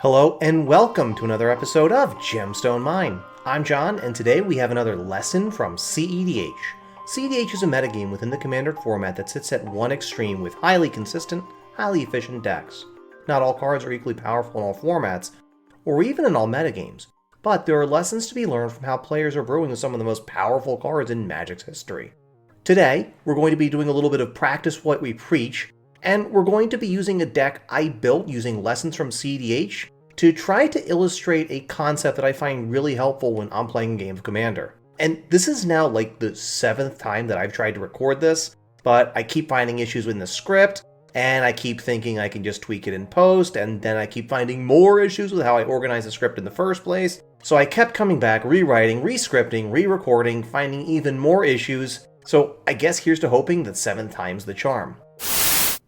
Hello and welcome to another episode of Gemstone Mine. I'm John, and today we have another lesson from cEDH. cEDH is a metagame within the Commander format that sits at one extreme with highly consistent, highly efficient decks. Not all cards are equally powerful in all formats, or even in all metagames, but there are lessons to be learned from how players are brewing some of the most powerful cards in Magic's history. Today, we're going to be doing a little bit of practice what we preach, and we're going to be using a deck I built using lessons from cEDH to try to illustrate a concept that I find really helpful when I'm playing a game of Commander. And this is now like the 7th time that I've tried to record this, but I keep finding issues with the script, and I keep thinking I can just tweak it in post, and then I keep finding more issues with how I organize the script in the first place. So I kept coming back, rewriting, re-scripting, re-recording, finding even more issues. So I guess here's to hoping that 7th time's the charm.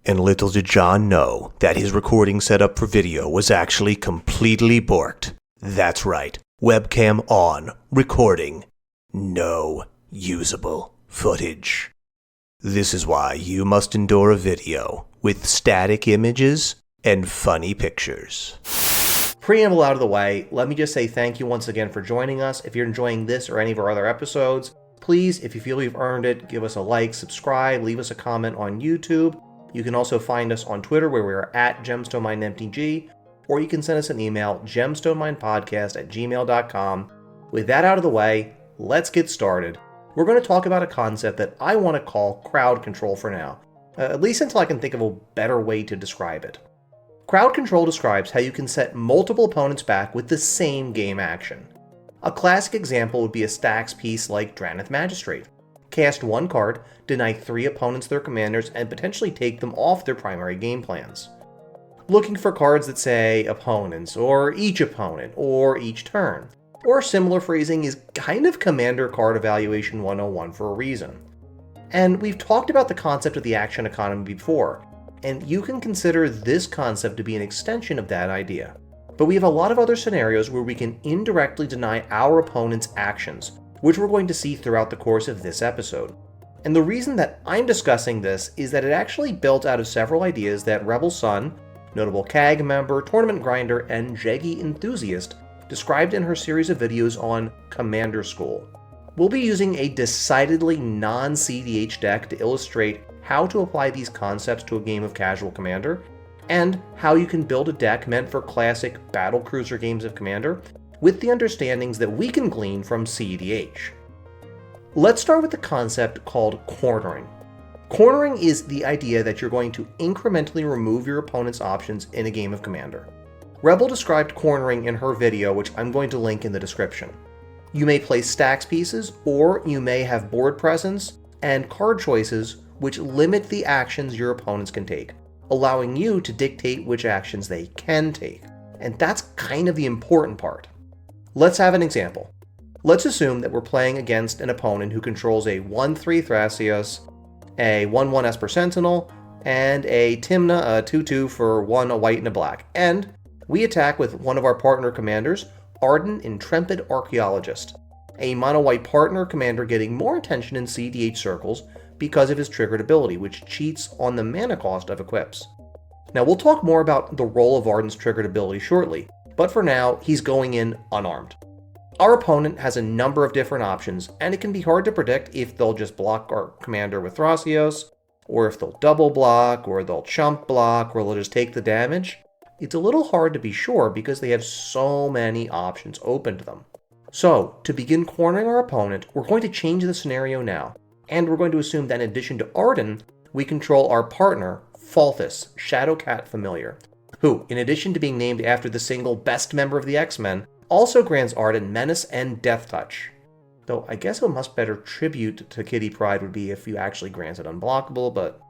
And little did John know that his recording setup for video was actually completely borked. That's right, webcam on, recording, no usable footage. This is why you must endure a video with static images and funny pictures. Preamble out of the way, let me just say thank you once again for joining us. If you're enjoying this or any of our other episodes, please, if you feel you've earned it, give us a like, subscribe, leave us a comment on YouTube. You can also find us on Twitter where we are at gemstoneminemtg, or you can send us an email, gemstoneminepodcast@gmail.com. With that out of the way, let's get started. We're going to talk about a concept that I want to call crowd control for now, at least until I can think of a better way to describe it. Crowd control describes how you can set multiple opponents back with the same game action. A classic example would be a stacks piece like Drannith Magistrate. Cast one card, deny 3 opponents their commanders, and potentially take them off their primary game plans. Looking for cards that say opponents, or each opponent, or each turn, or similar phrasing is kind of Commander Card Evaluation 101 for a reason. And we've talked about the concept of the action economy before, and you can consider this concept to be an extension of that idea. But we have a lot of other scenarios where we can indirectly deny our opponent's actions, which we're going to see throughout the course of this episode. And the reason that I'm discussing this is that it actually built out of several ideas that Rebel Sun, notable CAG member, tournament grinder, and Jeggy enthusiast described in her series of videos on Commander School. We'll be using a decidedly non-cEDH deck to illustrate how to apply these concepts to a game of casual Commander, and how you can build a deck meant for classic Battlecruiser games of Commander with the understandings that we can glean from cEDH. Let's start with the concept called cornering. Cornering is the idea that you're going to incrementally remove your opponent's options in a game of Commander. Rebel described cornering in her video, which I'm going to link in the description. You may play stacks pieces, or you may have board presence and card choices which limit the actions your opponents can take, allowing you to dictate which actions they can take. And that's kind of the important part. Let's have an example. Let's assume that we're playing against an opponent who controls a 1/3 Thrasios, a 1/1 Esper Sentinel, and a Tymna, a 2/2 for 1, a white and a black. And we attack with one of our partner commanders, Ardent Intrepid Archaeologist, a mono-white partner commander getting more attention in cEDH circles because of his triggered ability, which cheats on the mana cost of equips. Now we'll talk more about the role of Ardent's triggered ability shortly, but for now, he's going in unarmed. Our opponent has a number of different options, and it can be hard to predict if they'll just block our commander with Thrasios, or if they'll double block, or they'll chump block, or they'll just take the damage. It's a little hard to be sure because they have so many options open to them. So, to begin cornering our opponent, we're going to change the scenario now, and we're going to assume that in addition to Arden, we control our partner, Falthus, Shadowcat Familiar, who, in addition to being named after the single best member of the X-Men, also grants Arden Menace and Death Touch. Though I guess a much better tribute to Kitty Pryde would be if you actually granted Unblockable, but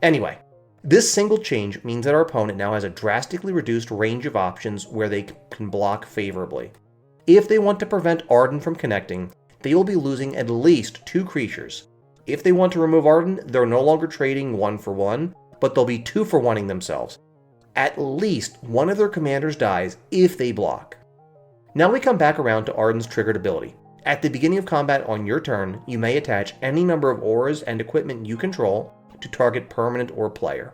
anyway. This single change means that our opponent now has a drastically reduced range of options where they can block favorably. If they want to prevent Arden from connecting, they will be losing at least 2 creatures. If they want to remove Arden, they're no longer trading 1 for 1, but they'll be 2 for 1ing themselves. At least one of their commanders dies if they block. Now we come back around to Arden's triggered ability. At the beginning of combat on your turn, you may attach any number of auras and equipment you control to target permanent or player.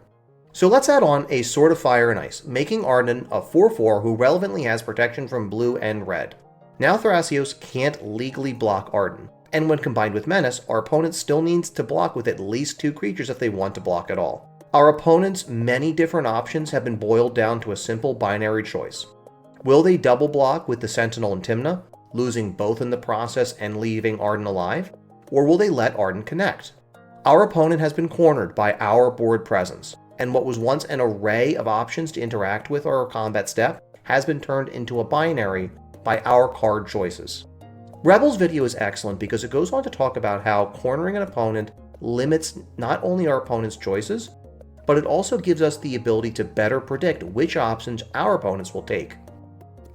So let's add on a Sword of Fire and Ice, making Arden a 4/4 who relevantly has protection from blue and red. Now Thrasios can't legally block Arden, and when combined with Menace, our opponent still needs to block with at least 2 creatures if they want to block at all. Our opponent's many different options have been boiled down to a simple binary choice. Will they double block with the Sentinel and Tymna, losing both in the process and leaving Arden alive? Or will they let Arden connect? Our opponent has been cornered by our board presence, and what was once an array of options to interact with our combat step has been turned into a binary by our card choices. Rebel's video is excellent because it goes on to talk about how cornering an opponent limits not only our opponent's choices, but it also gives us the ability to better predict which options our opponents will take.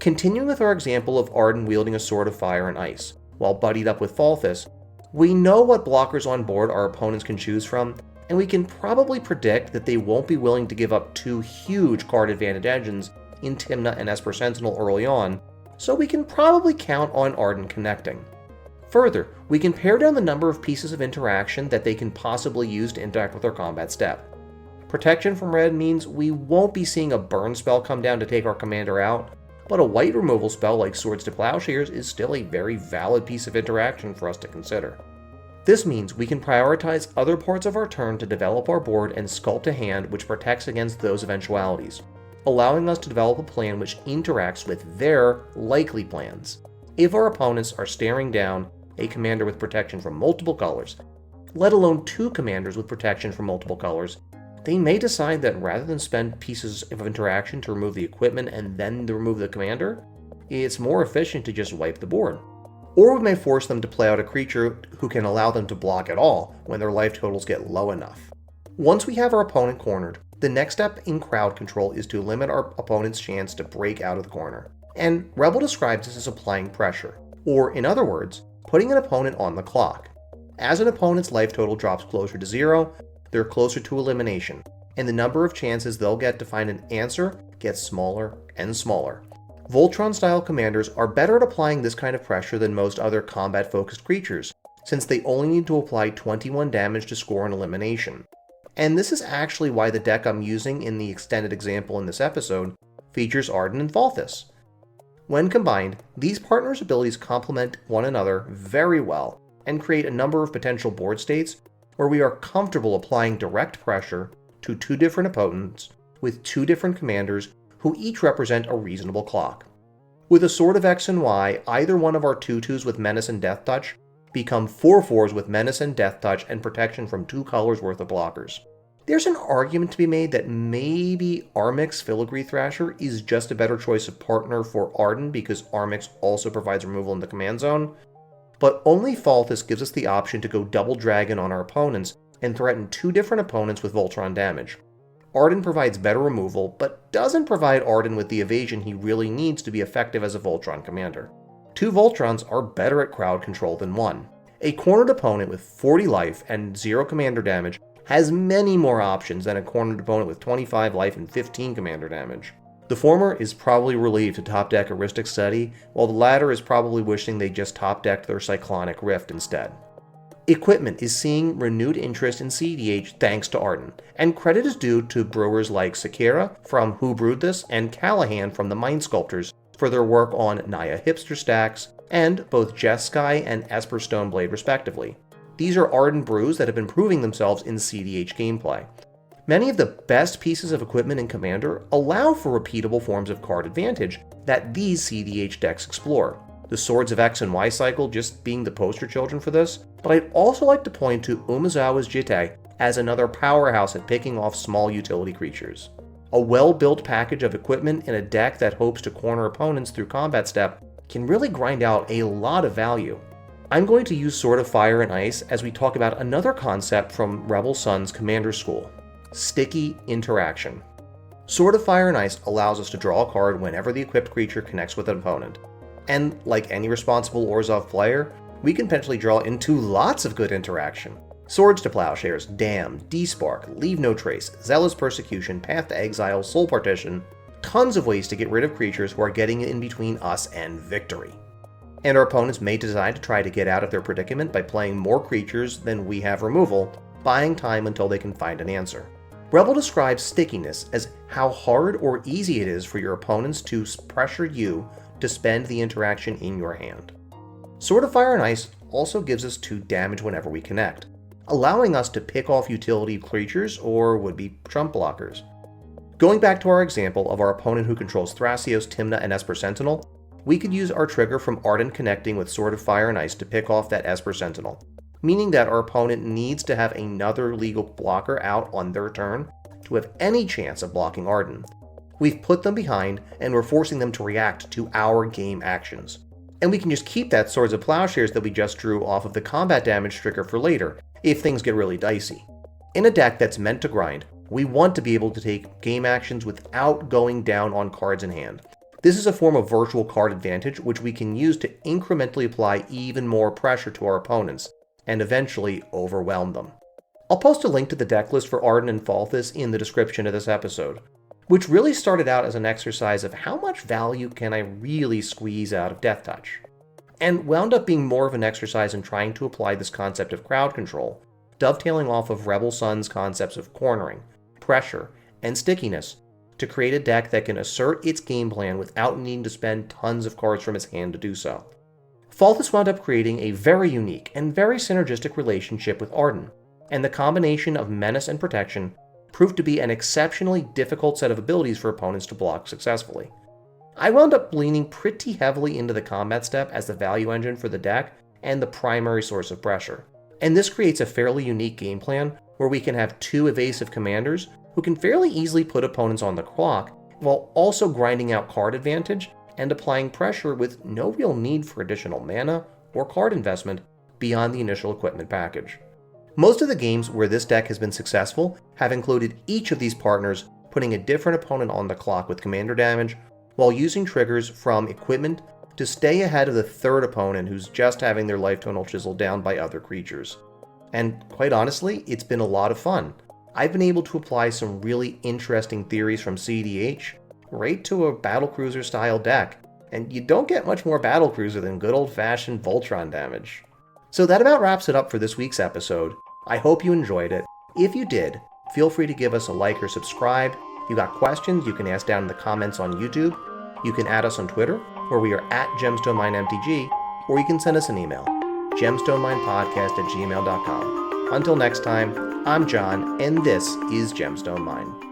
Continuing with our example of Arden wielding a Sword of Fire and Ice, while buddied up with Falthus, we know what blockers on board our opponents can choose from, and we can probably predict that they won't be willing to give up 2 huge card advantage engines in Tymna and Esper Sentinel early on, so we can probably count on Arden connecting. Further, we can pare down the number of pieces of interaction that they can possibly use to interact with our combat step. Protection from red means we won't be seeing a burn spell come down to take our commander out, but a white removal spell like Swords to Plowshares is still a very valid piece of interaction for us to consider. This means we can prioritize other parts of our turn to develop our board and sculpt a hand which protects against those eventualities, allowing us to develop a plan which interacts with their likely plans. If our opponents are staring down a commander with protection from multiple colors, let alone 2 commanders with protection from multiple colors, they may decide that rather than spend pieces of interaction to remove the equipment and then to remove the commander, it's more efficient to just wipe the board. Or we may force them to play out a creature who can allow them to block at all when their life totals get low enough. Once we have our opponent cornered, the next step in crowd control is to limit our opponent's chance to break out of the corner. And Rebel describes this as applying pressure, or in other words, putting an opponent on the clock. As an opponent's life total drops closer to 0, they're closer to elimination, and the number of chances they'll get to find an answer gets smaller and smaller. Voltron-style commanders are better at applying this kind of pressure than most other combat-focused creatures, since they only need to apply 21 damage to score an elimination. And this is actually why the deck I'm using in the extended example in this episode features Arden and Falthus. When combined, these partners' abilities complement one another very well and create a number of potential board states where we are comfortable applying direct pressure to 2 different opponents with 2 different commanders who each represent a reasonable clock. With a Sword of X and Y, either one of our 2/2s with Menace and Death Touch become 4/4s with Menace and Death Touch and protection from 2 colors worth of blockers. There's an argument to be made that maybe Armix Filigree Thrasher is just a better choice of partner for Arden because Armix also provides removal in the command zone, but only Falthus gives us the option to go double dragon on our opponents and threaten 2 different opponents with Voltron damage. Arden provides better removal, but doesn't provide Arden with the evasion he really needs to be effective as a Voltron commander. 2 Voltrons are better at crowd control than 1. A cornered opponent with 40 life and 0 commander damage has many more options than a cornered opponent with 25 life and 15 commander damage. The former is probably relieved to top deck Aristic Study, while the latter is probably wishing they just top decked their Cyclonic Rift instead. Equipment is seeing renewed interest in cEDH thanks to Arden, and credit is due to brewers like Sakira from Who Brewed This and Callahan from the Mind Sculptors for their work on Naya Hipster stacks and both Jeskai and Esper Stoneblade respectively. These are Arden brews that have been proving themselves in cEDH gameplay. Many of the best pieces of equipment in Commander allow for repeatable forms of card advantage that these cEDH decks explore. The Swords of X and Y cycle just being the poster children for this, but I'd also like to point to Umezawa's Jitte as another powerhouse at picking off small utility creatures. A well-built package of equipment in a deck that hopes to corner opponents through combat step can really grind out a lot of value. I'm going to use Sword of Fire and Ice as we talk about another concept from Rebel Sun's Commander School: sticky interaction. Sword of Fire and Ice allows us to draw a card whenever the equipped creature connects with an opponent. And like any responsible Orzhov player, we can potentially draw into lots of good interaction. Swords to Plowshares, Dam, Despark, Leave No Trace, Zealous Persecution, Path to Exile, Soul Partition, tons of ways to get rid of creatures who are getting in between us and victory. And our opponents may decide to try to get out of their predicament by playing more creatures than we have removal, buying time until they can find an answer. Rebel describes stickiness as how hard or easy it is for your opponents to pressure you to spend the interaction in your hand. Sword of Fire and Ice also gives us 2 damage whenever we connect, allowing us to pick off utility creatures or would-be trump blockers. Going back to our example of our opponent who controls Thrasios, Tymna, and Esper Sentinel, we could use our trigger from Arden connecting with Sword of Fire and Ice to pick off that Esper Sentinel, meaning that our opponent needs to have another legal blocker out on their turn to have any chance of blocking Arden. We've put them behind, and we're forcing them to react to our game actions. And we can just keep that Swords of Plowshares that we just drew off of the combat damage trigger for later, if things get really dicey. In a deck that's meant to grind, we want to be able to take game actions without going down on cards in hand. This is a form of virtual card advantage which we can use to incrementally apply even more pressure to our opponents, and eventually overwhelm them. I'll post a link to the deck list for Arden and Falthus in the description of this episode, which really started out as an exercise of how much value can I really squeeze out of Death Touch, and wound up being more of an exercise in trying to apply this concept of crowd control, dovetailing off of Rebel Sun's concepts of cornering, pressure, and stickiness to create a deck that can assert its game plan without needing to spend tons of cards from its hand to do so. Falthus wound up creating a very unique and very synergistic relationship with Arden, and the combination of menace and protection proved to be an exceptionally difficult set of abilities for opponents to block successfully. I wound up leaning pretty heavily into the combat step as the value engine for the deck and the primary source of pressure, and this creates a fairly unique game plan where we can have 2 evasive commanders who can fairly easily put opponents on the clock while also grinding out card advantage and applying pressure with no real need for additional mana or card investment beyond the initial equipment package. Most of the games where this deck has been successful have included each of these partners putting a different opponent on the clock with commander damage while using triggers from equipment to stay ahead of the third opponent who's just having their life total chiseled down by other creatures. And quite honestly, it's been a lot of fun. I've been able to apply some really interesting theories from cEDH right to a Battlecruiser style deck, and you don't get much more Battlecruiser than good old-fashioned Voltron damage. So that about wraps it up for this week's episode. I hope you enjoyed it. If you did, feel free to give us a like or subscribe. If you got questions, you can ask down in the comments on YouTube. You can add us on Twitter, where we are at GemstoneMineMTG, or you can send us an email, gemstoneminepodcast@gmail.com. Until next time, I'm John, and this is Gemstone Mine.